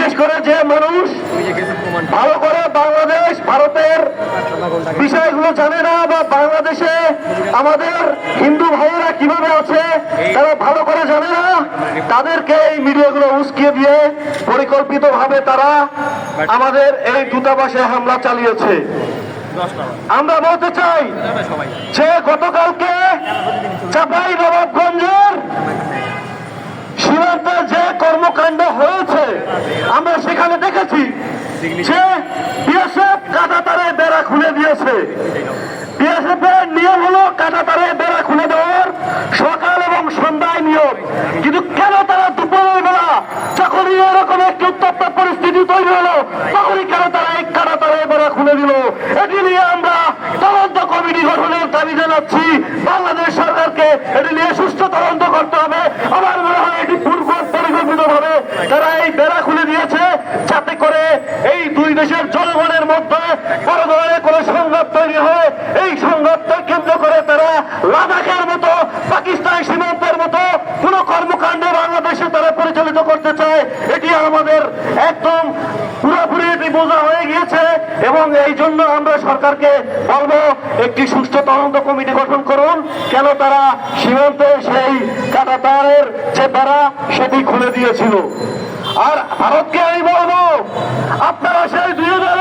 বিশেষ করে যে মানুষ ভালো করে বাংলাদেশ ভারতের বিষয়গুলো জানে না, বা বাংলাদেশে আমাদের হিন্দু ভাইয়েরা কিভাবে আছে তারা ভালো করে জানে না, তাদেরকে এই মিডিয়াগুলো উস্কিয়ে দিয়ে পরিকল্পিতভাবে তারা আমাদের এই দূতাবাসে হামলা চালিয়েছে। আমরা বলতে চাই যে গতকালকে চাঁপাইনবাবগঞ্জের সীমান্তে যে কর্মকাণ্ড হয়েছে আমরা সেখানে দেখেছি যে বিএসএফ কাঁটাতারে বেড়া খুলে দিয়েছে। বিএসএফ এর নিয়ম হলো কাঁটাতারে বেড়া খুলে দেওয়ার সকাল এবং সন্ধ্যায় নিয়ম, কিন্তু কেন তারা দুপুরের বেলা যখনই এরকম একটি উত্তপ্ত পরিস্থিতি তৈরি হলো তখনই কেন তারা এই কাঁটাতারে বেড়া খুলে দিল? এটি নিয়ে আমরা তদন্ত কমিটি গঠনের দাবি জানাচ্ছি। বাংলাদেশ সরকারকে এটি নিয়ে সুষ্ঠু তদন্ত করতে হবে। আমার মনে হয় এটি পূর্ব পরিকল্পিতভাবে তারা এই বেড়া খুলে দিয়েছে যাতে করে এই দুই দেশের জনগণের মধ্যে বড় ধরনের কোন সংঘাত তৈরি হয়। এই সংঘাতকে কেন্দ্র করে তারা লাদাখের মতো পাকিস্তান সীমান্তের মতো কোন কর্মকাণ্ড বাংলাদেশে তারা পরিচালিত করতে চায়। এটি আমাদের একদম পুরোপুরি এটি বোঝা হয়ে গিয়েছে এবং এই জন্য আমরা সরকারকে বলবো একটি সুষ্ঠু তদন্ত কমিটি গঠন করুন, কেন তারা সীমান্তে সেই কাঁটাতারের যে বেড়া সেটি খুলে দিয়েছিল। আর ভারতকে আমি বলবো আপনারা সেই 2000